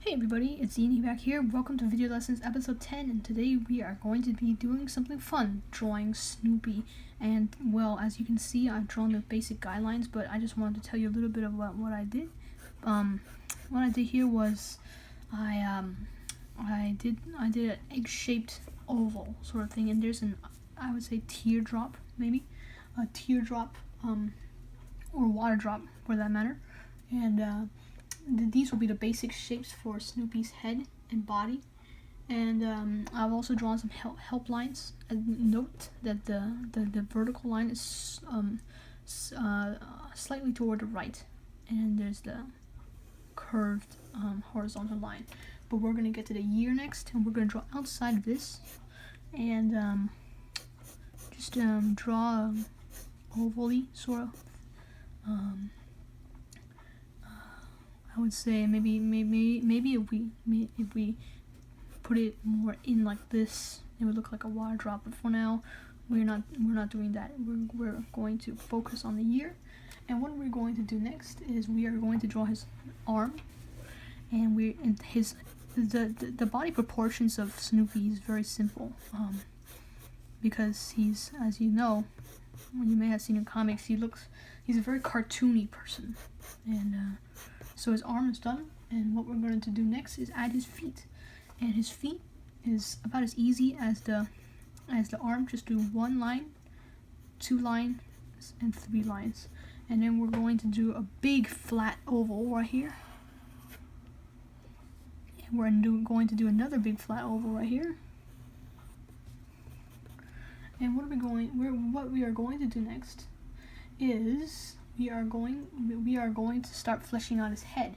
Hey everybody, it's Zini back here. Welcome to Video Lessons episode 10, and today we are going to be doing something fun, drawing Snoopy. And well, as you can see, I've drawn the basic guidelines, but I just wanted to tell you a little bit about what I did. What I did here was I did an egg-shaped oval sort of thing, and there's I would say teardrop, maybe a teardrop or water drop for that matter, and these will be the basic shapes for Snoopy's head and body. And I've also drawn some help lines. Note that the vertical line is slightly toward the right, and there's the curved horizontal line. But we're gonna get to the year next, and we're gonna draw outside of this, and just draw ovally sort of. I would say maybe if we put it more in like this, it would look like a water drop. But for now, we're not doing that. We're going to focus on the year. And what we're going to do next is we are going to draw his arm, and the body proportions of Snoopy is very simple, because he's, as you know, you may have seen in comics, he's a very cartoony person, and so his arm is done, and what we're going to do next is add his feet. And his feet is about as easy as the arm. Just do 1 line, 2 lines, and 3 lines. And then we're going to do a big flat oval right here. And we're going to do another big flat oval right here. And what we are going to do next is we are going to start fleshing out his head.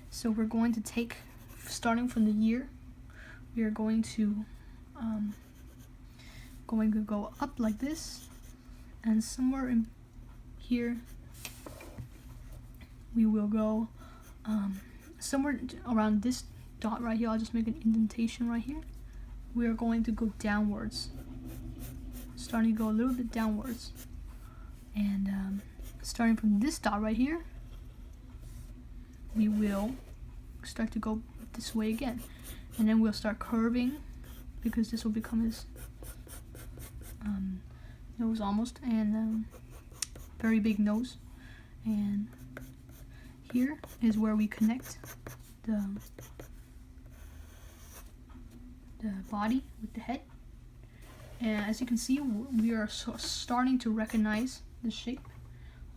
So we're going to take, starting from the year, we are going to go up like this, and somewhere in here we will go somewhere around this dot right here. I'll just make an indentation right here. We are going to go downwards, starting to go a little bit downwards, and starting from this dot right here, we will start to go this way again, and then we'll start curving, because this will become his nose almost, and very big nose. And here is where we connect the body with the head, and as you can see, we are starting to recognize the shape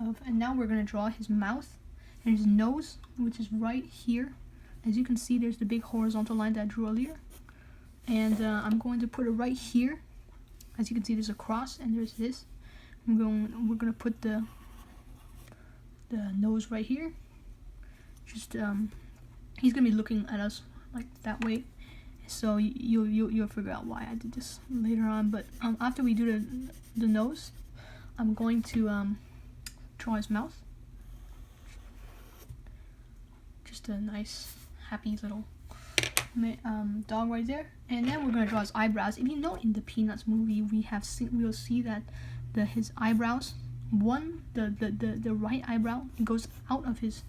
of, and now we're going to draw his mouth and his nose, which is right here. As you can see, there's the big horizontal line that I drew earlier, and I'm going to put it right here. As you can see, there's a cross, and there's this. We're going to put the nose right here. Just he's gonna be looking at us like that way, so you'll figure out why I did this later on. But after we do the nose, I'm going to draw his mouth. Just a nice, happy little dog right there. And then we're gonna draw his eyebrows. If you know, in the Peanuts movie, we'll see that his eyebrows, the right eyebrow, it goes out of his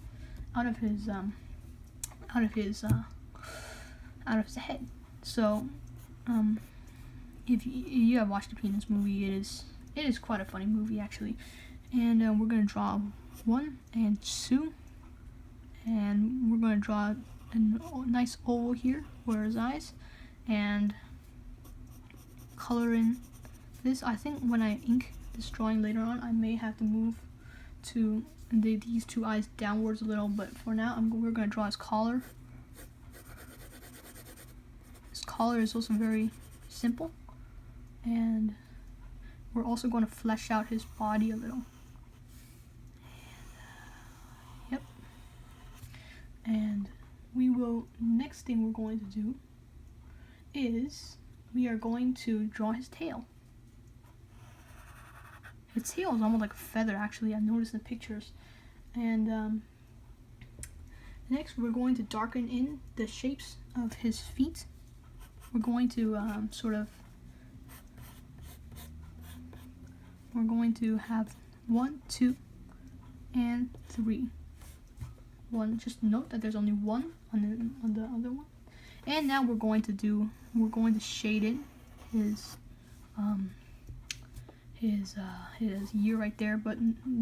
head. So if you have watched the Peanuts movie, it is quite a funny movie actually. And we're gonna draw 1 and 2, and we're gonna draw a nice oval here for his eyes, and color in this. I think when I ink this drawing later on, I may have to move to these 2 eyes downwards a little, but for now we're gonna draw his collar. His collar is also very simple, and we're also going to flesh out his body a little. Yep. And next thing we're going to do is we are going to draw his tail. His tail is almost like a feather, actually. I noticed in the pictures. And next we're going to darken in the shapes of his feet. We're going to we're going to have 1, 2, and 3. one. Just note that there's only one on the other one. And now we're going to shade in his year right there. But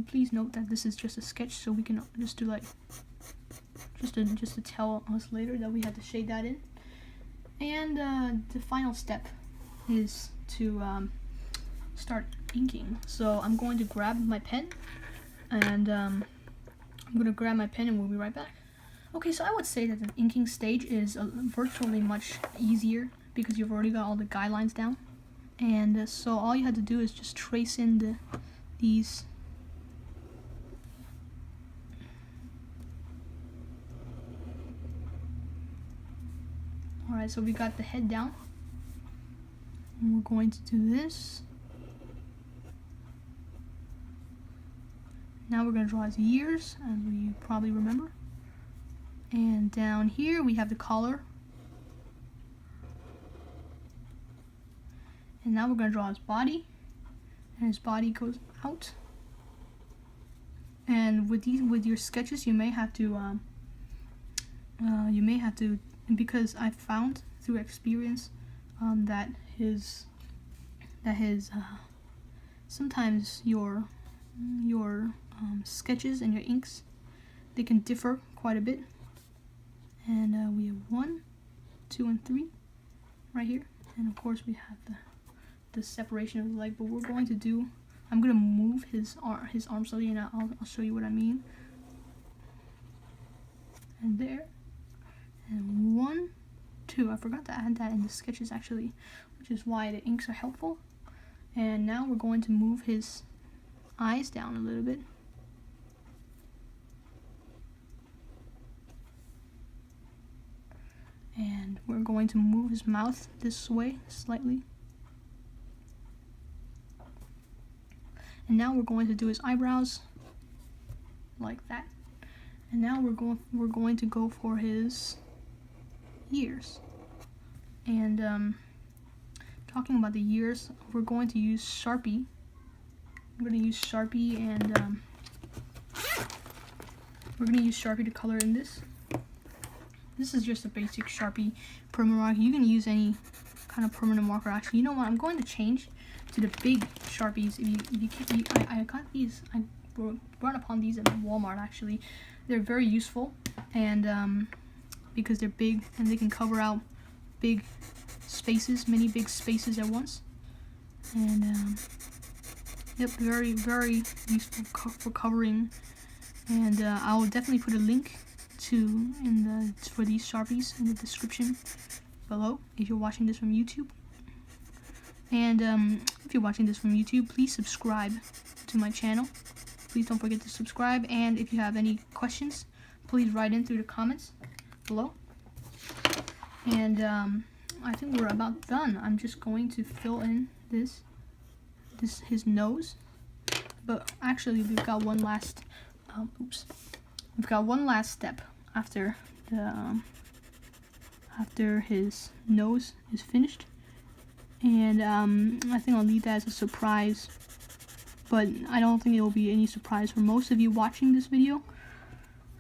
please note that this is just a sketch, so we can just do like just to tell us later that we had to shade that in. And the final step is to start inking. So I'm going to grab my pen, and we'll be right back. Okay, so I would say that the inking stage is virtually much easier because you've already got all the guidelines down. And so all you had to do is just trace in these. Alright, so we got the head down. And we're going to do this. Now we're going to draw his ears, as we probably remember. And down here we have the collar. And now we're going to draw his body. And his body goes out. And with your sketches, you may have to because I found through experience that sometimes your sketches and your inks, they can differ quite a bit. And we have 1, 2, and 3 right here, and of course we have the separation of the leg. But we're going to do, I'm going to move his arm slightly, and I'll show you what I mean. And there, and 1, 2. I forgot to add that in the sketches actually, which is why the inks are helpful. And now we're going to move his eyes down a little bit. And we're going to move his mouth this way slightly. And now we're going to do his eyebrows like that. And now we're going to go for his ears. And talking about the ears, we're going to use Sharpie. I'm going to use Sharpie, and we're going to use Sharpie to color in this. This is just a basic Sharpie permanent marker. You can use any kind of permanent marker actually. You know what? I'm going to change to the big Sharpies. I got these. I brought upon these at Walmart actually. They're very useful, and because they're big and they can cover out big spaces, many big spaces at once. And yep, very, very useful for covering. And I'll definitely put a link for these Sharpies in the description below if you're watching this from YouTube. And if you're watching this from YouTube, please subscribe to my channel. Please don't forget to subscribe. And if you have any questions, please write in through the comments below. And I think we're about done. I'm just going to fill in his nose. But actually, we've got one last we've got one last step after his nose is finished. And I think I'll leave that as a surprise, but I don't think it will be any surprise for most of you watching this video.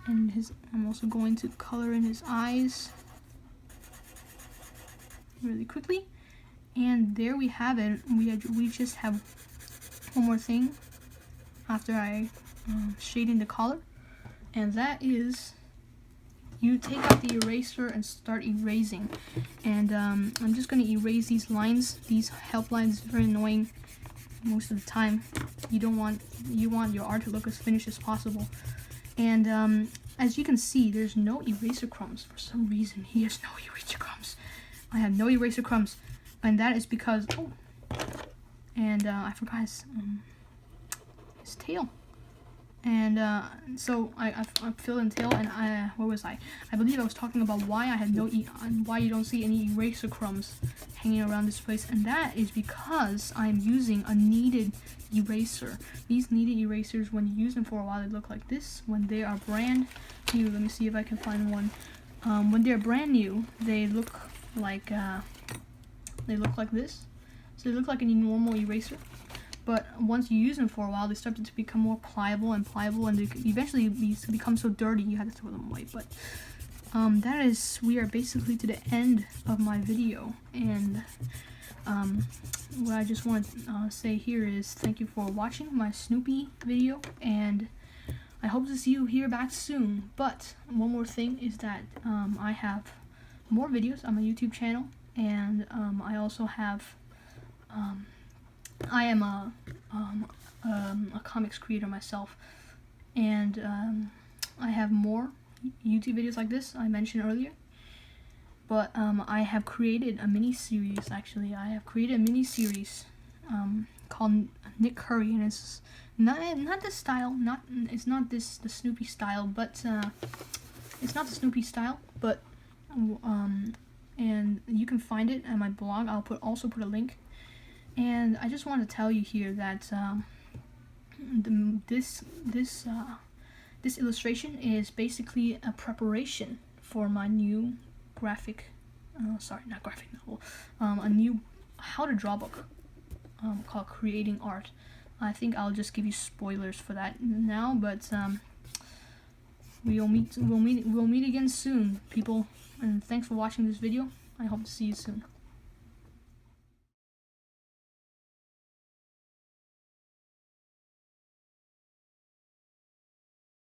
And I'm also going to color in his eyes really quickly. And there we have it. We just have one more thing after I shade in the color, and that is you take out the eraser and start erasing. And I'm just going to erase these lines. These help lines, very annoying most of the time. You want your art to look as finished as possible. And as you can see, there's no eraser crumbs for some reason. He has no eraser crumbs. I have no eraser crumbs, and that is because I forgot his tail. And so I filled in tail, and where was I? I believe I was talking about why I had why you don't see any eraser crumbs hanging around this place, and that is because I'm using a kneaded eraser. These kneaded erasers, when you use them for a while, they look like this. When they are brand new, let me see if I can find one. When they're brand new, they look like this. So they look like any normal eraser. but once you use them for a while, they start to become more pliable, and they eventually become so dirty you have to throw them away. But we are basically to the end of my video, and what I just want to say here is thank you for watching my Snoopy video, and I hope to see you here back soon. But one more thing is that I have more videos on my YouTube channel, and I also have I am a comics creator myself, and I have more YouTube videos like this I mentioned earlier. But I have created a mini series. Actually, I have created a mini series called Nick Curry, and it's not this style. It's not the Snoopy style, but it's not the Snoopy style. But and you can find it at my blog. I'll also put a link. And I just want to tell you here that this illustration is basically a preparation for my new a new how to draw book called Creating Art. I think I'll just give you spoilers for that now, but we'll meet again soon, people, and thanks for watching this video. I hope to see you soon.